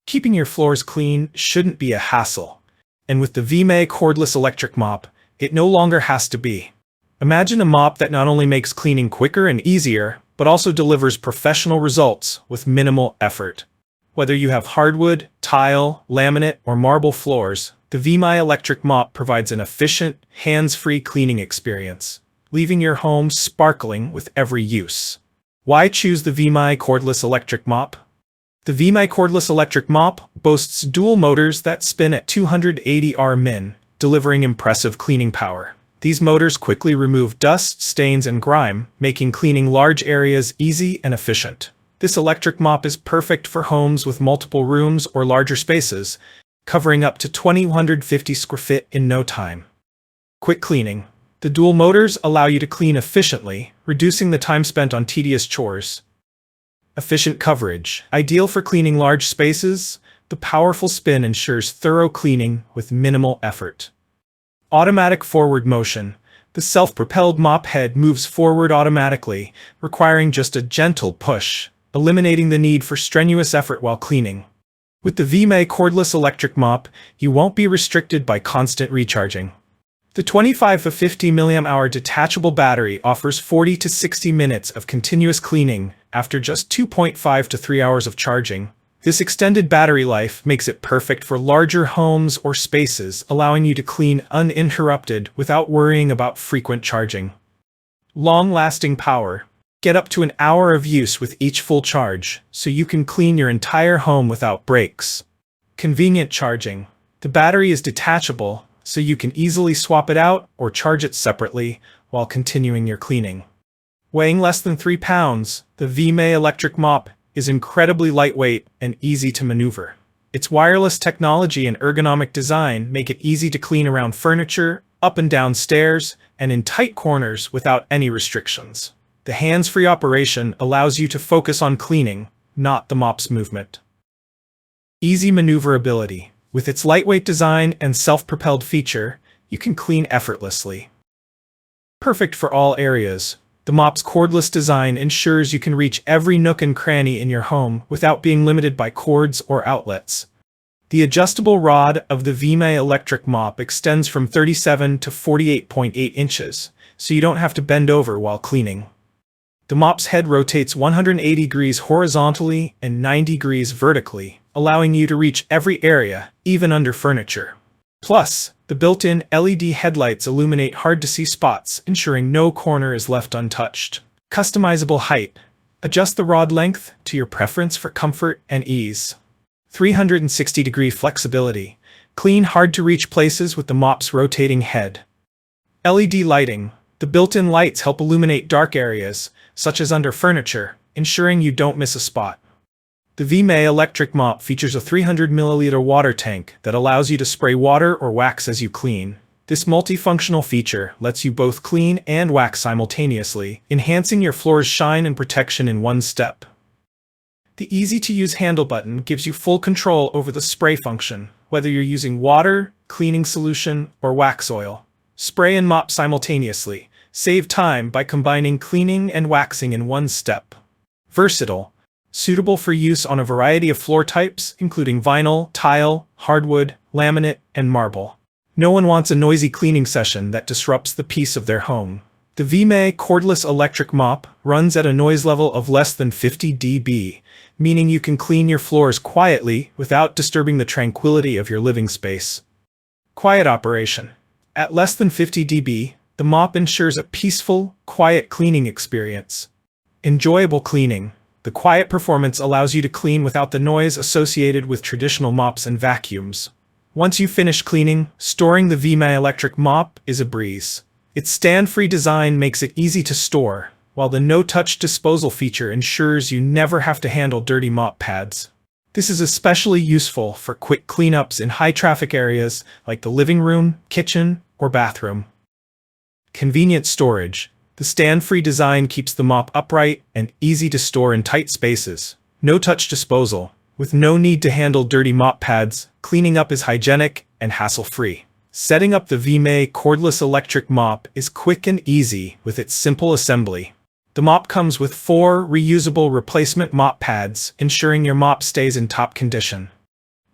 Keeping your floors clean shouldn't be a hassle. And with the Vmai Cordless Electric Mop, it no longer has to be. Imagine a mop that not only makes cleaning quicker and easier, but also delivers professional results with minimal effort. Whether you have hardwood, tile, laminate, or marble floors, the Vmai Electric Mop provides an efficient, hands-free cleaning experience, leaving your home sparkling with every use. Why choose the Vmai Cordless Electric Mop? The Vmai Cordless Electric Mop boasts dual motors that spin at 280 Rmin, delivering impressive cleaning power. These motors quickly remove dust, stains, and grime, making cleaning large areas easy and efficient. This electric mop is perfect for homes with multiple rooms or larger spaces, covering up to 2,150 square feet in no time. Quick cleaning. The dual motors allow you to clean efficiently, reducing the time spent on tedious chores. Efficient coverage. Ideal for cleaning large spaces, the powerful spin ensures thorough cleaning with minimal effort. Automatic forward motion. The self-propelled mop head moves forward automatically, requiring just a gentle push, eliminating the need for strenuous effort while cleaning. With the Vmai Cordless Electric Mop, you won't be restricted by constant recharging. The 25 to 50 mAh detachable battery offers 40 to 60 minutes of continuous cleaning after just 2.5 to 3 hours of charging. This extended battery life makes it perfect for larger homes or spaces, allowing you to clean uninterrupted without worrying about frequent charging. Long-lasting power. Get up to an hour of use with each full charge, so you can clean your entire home without breaks. Convenient charging. The battery is detachable, so you can easily swap it out or charge it separately while continuing your cleaning. Weighing less than 3 pounds, the Vmai Electric Mop is incredibly lightweight and easy to maneuver. Its wireless technology and ergonomic design make it easy to clean around furniture, up and down stairs, and in tight corners without any restrictions. The hands-free operation allows you to focus on cleaning, not the mop's movement. Easy maneuverability. With its lightweight design and self-propelled feature, you can clean effortlessly. Perfect for all areas. The mop's cordless design ensures you can reach every nook and cranny in your home without being limited by cords or outlets. The adjustable rod of the Vmai Electric Mop extends from 37 to 48.8 inches, so you don't have to bend over while cleaning. The mop's head rotates 180 degrees horizontally and 90 degrees vertically, allowing you to reach every area, even under furniture. Plus, the built-in LED headlights illuminate hard-to-see spots, ensuring no corner is left untouched. Customizable height. Adjust the rod length to your preference for comfort and ease. 360-degree flexibility. Clean hard-to-reach places with the mop's rotating head. LED lighting. The built-in lights help illuminate dark areas, such as under furniture, ensuring you don't miss a spot. The Vmai Electric Mop features a 300 milliliter water tank that allows you to spray water or wax as you clean. This multifunctional feature lets you both clean and wax simultaneously, enhancing your floor's shine and protection in one step. The easy-to-use handle button gives you full control over the spray function, whether you're using water, cleaning solution, or wax oil. Spray and mop simultaneously. Save time by combining cleaning and waxing in one step. Versatile. Suitable for use on a variety of floor types, including vinyl, tile, hardwood, laminate, and marble. No one wants a noisy cleaning session that disrupts the peace of their home. The Vmai Cordless Electric Mop runs at a noise level of less than 50 dB, meaning you can clean your floors quietly without disturbing the tranquility of your living space. Quiet operation. At less than 50 dB, the mop ensures a peaceful, quiet cleaning experience. Enjoyable cleaning. The quiet performance allows you to clean without the noise associated with traditional mops and vacuums. Once you finish cleaning, storing the Vmai Electric Mop is a breeze. Its stand-free design makes it easy to store, while the no-touch disposal feature ensures you never have to handle dirty mop pads. This is especially useful for quick cleanups in high-traffic areas like the living room, kitchen, or bathroom. Convenient storage. The stand-free design keeps the mop upright and easy to store in tight spaces. No-touch disposal. With no need to handle dirty mop pads, cleaning up is hygienic and hassle-free. Setting up the Vmai Cordless Electric Mop is quick and easy with its simple assembly. The mop comes with 4 reusable replacement mop pads, ensuring your mop stays in top condition.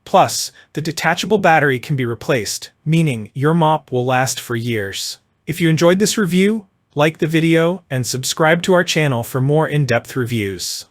Plus, the detachable battery can be replaced, meaning your mop will last for years. If you enjoyed this review, like the video and subscribe to our channel for more in-depth reviews.